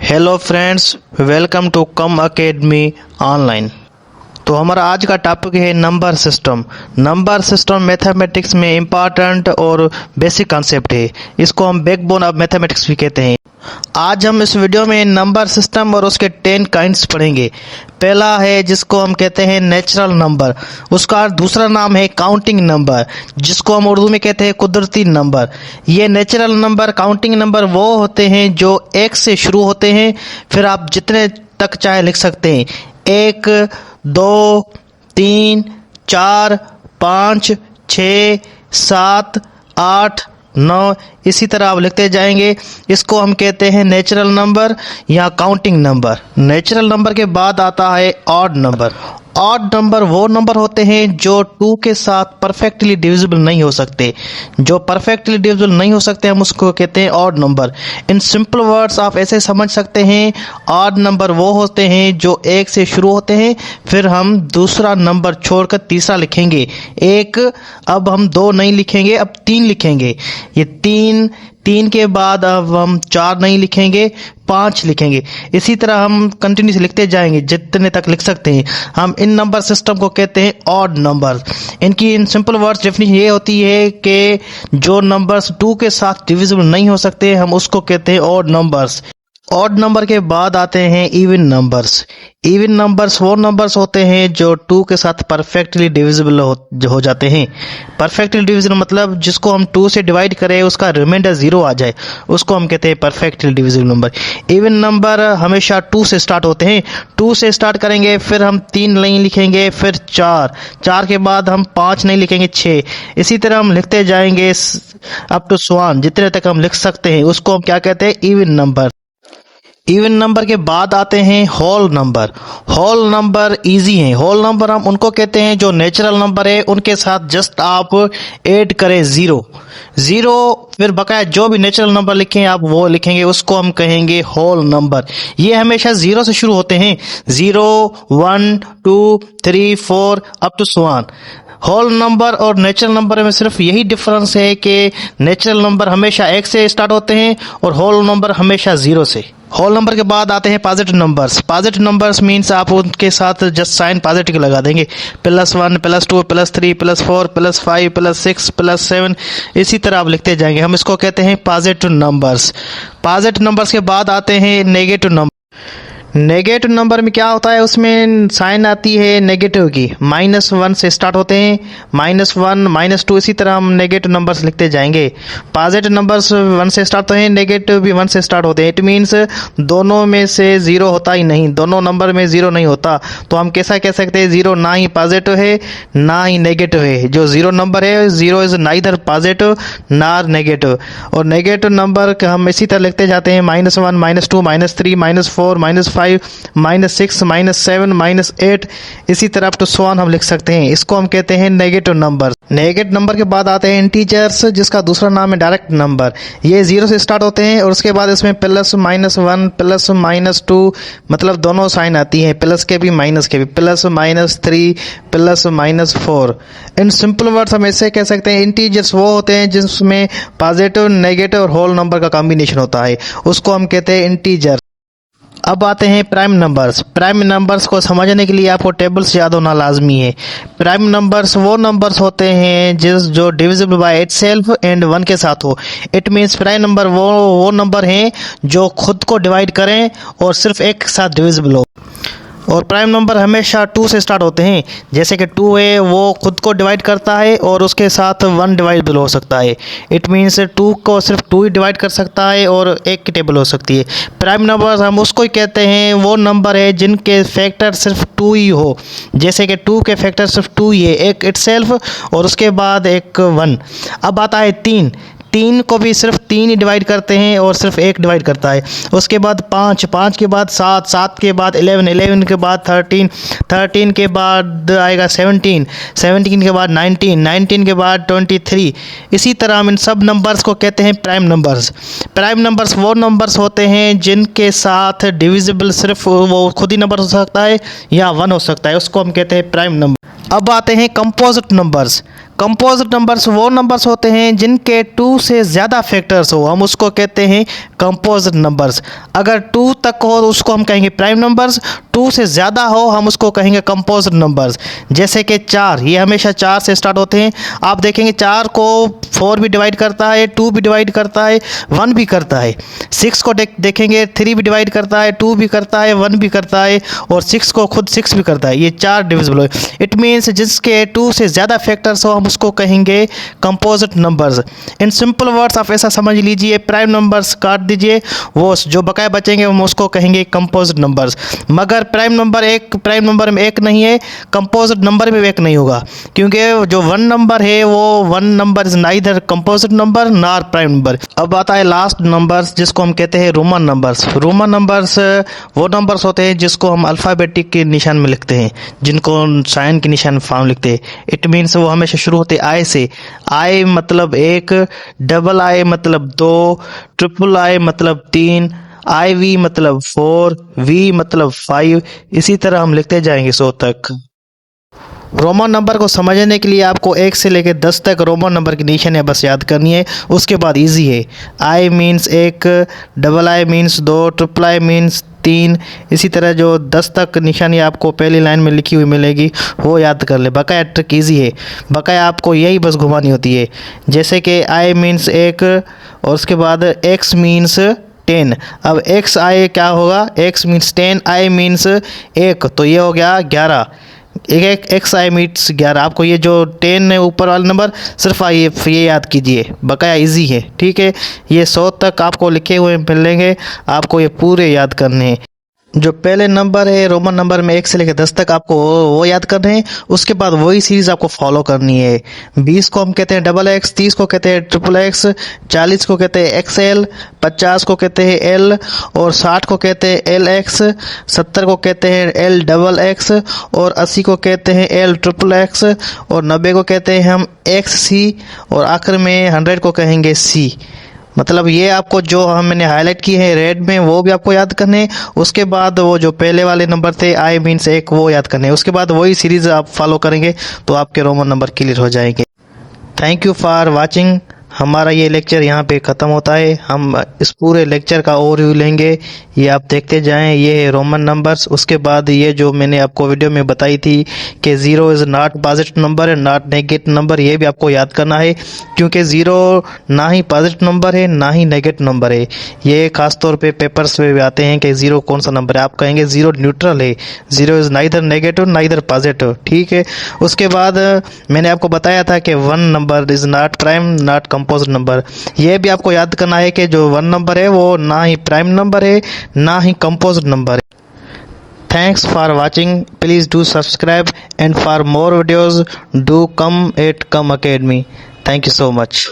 Hello friends, welcome to come academy online. तो हमारा आज का टॉपिक है number system. Number system mathematics में इम्पॉर्टेंट और बेसिक कॉन्सेप्ट है। इसको हम बैकबोन ऑफ मैथमेटिक्स भी कहते हैं। आज हम इस वीडियो में नंबर सिस्टम और उसके 10 काइंड्स पढ़ेंगे। पहला है जिसको हम कहते हैं नेचुरल नंबर, उसका दूसरा नाम है काउंटिंग नंबर, जिसको हम उर्दू में कहते हैं कुदरती नंबर। ये नेचुरल नंबर, काउंटिंग नंबर वो होते हैं जो 1 से शुरू होते हैं, फिर आप जितने तक चाहे लिख सकते हैं। 1, 2, 3, 4, 5, 6, 7, 8, 9, इसी तरह आप लिखते जाएंगे। इसको हम कहते हैं नेचुरल नंबर या काउंटिंग नंबर। नेचुरल नंबर के बाद आता है ऑड नंबर। ऑड नंबर वो नंबर होते हैं जो 2 के साथ परफेक्टली डिविजिबल नहीं हो सकते। जो परफेक्टली डिविजिबल नहीं हो सकते हम उसको कहते हैं odd number. In simple words आप ऐसे समझ सकते हैं, ऑड नंबर वो होते हैं जो 1 से शुरू होते हैं, फिर हम दूसरा नंबर छोड़कर तीसरा लिखेंगे। 1, अब हम 2 नहीं लिखेंगे, अब 3 लिखेंगे। ये 3 के बाद अब हम 4 नहीं लिखेंगे, 5 लिखेंगे। इसी तरह हम कंटिन्यूस लिखते जाएंगे जितने तक लिख सकते हैं। हम इन नंबर सिस्टम को कहते हैं ऑड नंबर। इनकी इन सिंपल वर्ड्स डेफिनेशन ये होती है कि जो नंबर्स 2 के साथ डिविजिबल नहीं हो सकते हम उसको कहते हैं ऑड नंबर्स। ऑड नंबर के बाद आते हैं इवन नंबर्स। इवन नंबर्स वो नंबर्स होते हैं जो 2 के साथ परफेक्टली डिविजिबल हो जाते हैं। परफेक्टली डिविजिबल मतलब जिसको हम 2 से डिवाइड करें उसका रिमाइंडर 0 आ जाए, उसको हम कहते हैं perfectly divisible number. Even number हमेशा 2 से स्टार्ट होते हैं। 2 से स्टार्ट करेंगे, फिर हम 3 नहीं लिखेंगे, फिर 4 के बाद हम 5 नहीं लिखेंगे, 6। इसी तरह हम लिखते जाएंगे अप टू स्वान, जितने तक हम लिख सकते हैं उसको हम क्या कहते हैं, इवन नंबर। इवन नंबर के बाद आते हैं whole number. Whole number easy हैं। होल नंबर हम उनको कहते हैं जो नेचुरल नंबर है उनके साथ जस्ट आप ऐड करें 0, फिर बकाया जो भी नेचुरल नंबर लिखें आप वो लिखेंगे, उसको हम कहेंगे होल नंबर। ये हमेशा 0 से शुरू होते हैं, 0, 1, 2, 3, 4 up to so on. Whole number और नेचुरल नंबर में सिर्फ यही डिफरेंस है कि नेचुरल नंबर हमेशा 1 से स्टार्ट होते हैं और होल नंबर हमेशा 0 से। होल नंबर के बाद आते हैं positive numbers. Positive numbers means आप उनके साथ जस्ट साइन पॉजिटिव लगा देंगे, +1, +2, +3, +4, +5, +6, +7, इसी तरह आप लिखते जाएंगे। हम इसको कहते हैं पॉजिटिव नंबर्स। पॉजिटिव नंबर्स के बाद आते हैं नेगेटिव नंबर। नेगेटिव नंबर में क्या होता है, उसमें साइन आती है नेगेटिव की, -1 से स्टार्ट होते हैं, -1, -2, इसी तरह हम नेगेटिव नंबर्स लिखते जाएंगे। पॉजिटिव नंबर्स 1 से स्टार्ट होते हैं, नेगेटिव भी 1 से स्टार्ट होते हैं। इट मीन्स दोनों में से 0 होता ही नहीं, दोनों नंबर में 0 नहीं होता। तो हम कैसा कह सकते हैं, 0 ना ही पॉजिटिव है ना ही नेगेटिव है। जो 0 नंबर है, 0 इज नाइदर पॉजिटिव नार नेगेटिव। और नेगेटिव नंबर हम इसी तरह लिखते जाते हैं, -1, -2, -3, -4, -5, -6, -7, -8, इसी तरह अप टू सो ऑन हम लिख सकते हैं। इसको हम कहते हैं नेगेटिव नंबर। नेगेटिव नंबर के बाद आते हैं इंटीजर्स, जिसका दूसरा नाम है डायरेक्ट नंबर। ये 0 से स्टार्ट होते हैं और उसके बाद इसमें +, -1, +, -2, मतलब दोनों साइन आती हैं, प्लस के भी माइनस के भी, +, -3, +, -4। इन सिंपल वर्ड्स हम ऐसे कह सकते हैं, इंटीजर्स वो होते हैं जिसमें पॉजिटिव, नेगेटिव और होल नंबर का कॉम्बिनेशन होता है, उसको हम कहते हैं इंटीजर। अब आते हैं प्राइम नंबर्स। प्राइम नंबर्स को समझने के लिए आपको टेबल्स याद होना लाजमी है। प्राइम नंबर्स वो नंबर्स होते हैं जो डिविजिबल बाय इटसेल्फ एंड 1 के साथ हो। इट मीन्स प्राइम नंबर वो नंबर हैं जो खुद को डिवाइड करें और सिर्फ एक के साथ डिविजिबल हो। और प्राइम नंबर हमेशा 2 से स्टार्ट होते हैं, जैसे कि 2 है वो खुद को डिवाइड करता है और उसके साथ 1 डिवाइडेबल हो सकता है। इट मीन्स 2 को सिर्फ 2 ही डिवाइड कर सकता है और 1 की टेबल हो सकती है। प्राइम नंबर हम उसको ही कहते हैं, वो नंबर है जिनके फैक्टर सिर्फ 2 ही हो, जैसे कि 2 के फैक्टर सिर्फ 2 ही है, एक इटसेल्फ और उसके बाद एक 1। अब आता है 3 को भी सिर्फ 3 ही डिवाइड करते हैं और सिर्फ 1 डिवाइड करता है। उसके बाद 5 के बाद 7 के बाद 11 के बाद 13 के बाद आएगा 17 के बाद 19 के बाद 23। इसी तरह हम इन सब नंबर्स को कहते हैं प्राइम नंबर्स। प्राइम नंबर्स वो नंबर्स होते हैं जिनके साथ डिविजिबल सिर्फ वो खुद ही नंबर हो सकता है या 1 हो सकता है, उसको हम कहते हैं प्राइम नंबर। अब आते हैं कंपोजिट नंबर्स। कंपोजिट नंबर्स वो नंबर्स होते हैं जिनके 2 से ज़्यादा फैक्टर्स हो, हम उसको कहते हैं कंपोजिट नंबर्स। अगर 2 तक हो तो उसको हम कहेंगे प्राइम नंबर्स, 2 से ज़्यादा हो हम उसको कहेंगे कंपोजिट नंबर्स। जैसे कि 4, ये हमेशा 4 से स्टार्ट होते हैं। आप देखेंगे 4 को 4 भी डिवाइड करता है, 2 भी डिवाइड करता है, 1 भी करता है। 6 को देखेंगे 3 भी डिवाइड करता है, 2 भी करता है, 1 भी करता है, और 6 को खुद 6 भी करता है। ये 4 डिविजिबल है। इट मीन्स जिसके 2 से ज़्यादा फैक्टर्स हो हम उसको कहेंगे composite numbers. In simple words आप ऐसा समझ लीजिए, प्राइम नंबर्स काट दीजिए, वो जो बकाया बचेंगे हम उसको कहेंगे कंपोजिट नंबर्स। मगर प्राइम नंबर में 1 नहीं है, कंपोजिट नंबर में 1 नहीं होगा, क्योंकि जो 1 नंबर है वो 1 number is neither composite number nor prime number. अब आता है लास्ट नंबर्स जिसको हम कहते हैं रोमन नंबर्स। रोमन नंबर्स वो नंबर्स होते हैं जिसको हम अल्फ़ाबेटिक के निशान में लिखते हैं, जिनको साइन के निशान फॉर्म लिखते हैं। इट मीन्स वो हमेशा शुरू होते हैं आई से। आई मतलब 1, डबल आई मतलब 2, ट्रिपल आई मतलब 3, आई वी मतलब 4, वी मतलब 5, इसी तरह हम लिखते जाएंगे 100 तक। रोमन नंबर को समझने के लिए आपको 1 से लेकर 10 तक रोमन नंबर की निशानियाँ बस याद करनी है, उसके बाद इजी है। I means 1, double I means 2, triple I means 3, इसी तरह जो 10 तक निशानी आपको पहली लाइन में लिखी हुई मिलेगी वो याद कर ले। बकाया ट्रिक ईजी है, बकाया आपको यही बस घुमानी होती है। जैसे कि आई मीन्स 1 और उसके बाद एक्स मीन्स 10। अब एक्स आई क्या होगा, एक्स मीन्स 10, आई मीन्स 1, तो ये हो गया 11। एक एक्स आई मीन्स 11। आपको ये जो 10 है ऊपर वाला नंबर सिर्फ ये याद कीजिए, बकाया इजी है, ठीक है। ये 100 तक आपको लिखे हुए मिलेंगे, आपको ये पूरे याद करने हैं। जो पहले नंबर है रोमन नंबर में 1 से लेकर 10 तक आपको वो याद करने हैं, उसके बाद वही सीरीज़ आपको फॉलो करनी है। 20 को हम कहते हैं डबल एक्स, 30 को कहते हैं ट्रिपल एक्स, 40 को कहते हैं XL, 50 को कहते हैं L, और 60 को कहते हैं LX, 70 को कहते हैं L डबल एक्स, और 80 को कहते हैं L ट्रिपल एक्स, और 90 को कहते हैं हम XC, और आखिर में 100 को कहेंगे C। मतलब ये आपको जो मैंने हाईलाइट की है रेड में वो भी आपको याद करने। उसके बाद वो जो पहले वाले नंबर थे आई मीन्स 1 वो याद करने। उसके बाद वही सीरीज़ आप फॉलो करेंगे तो आपके रोमन नंबर क्लियर हो जाएंगे। Thank you for watching. हमारा ये लेक्चर यहाँ पे ख़त्म होता है। हम इस पूरे लेक्चर का ओवरव्यू लेंगे, ये आप देखते जाएं। ये है रोमन नंबर्स। उसके बाद ये जो मैंने आपको वीडियो में बताई थी कि 0 इज़ नॉट पॉजिटिव नंबर है, नॉट नेगेटिव नंबर, ये भी आपको याद करना है, क्योंकि 0 ना ही पॉजिटिव नंबर है ना ही नेगेटिव नंबर है। ये खासतौर पे पेपर्स में भी आते हैं कि 0 कौन सा नंबर है, आप कहेंगे 0 न्यूट्रल है, 0 is neither negative neither positive, ठीक है। उसके बाद मैंने आपको बताया था कि 1 number is not prime not composite number. यह भी आपको याद करना है कि जो 1 नंबर है वो ना ही प्राइम नंबर है ना ही कंपोजिट नंबर है। Thanks for watching. Please do subscribe, and for more videos do come at Come Academy. Thank you so much.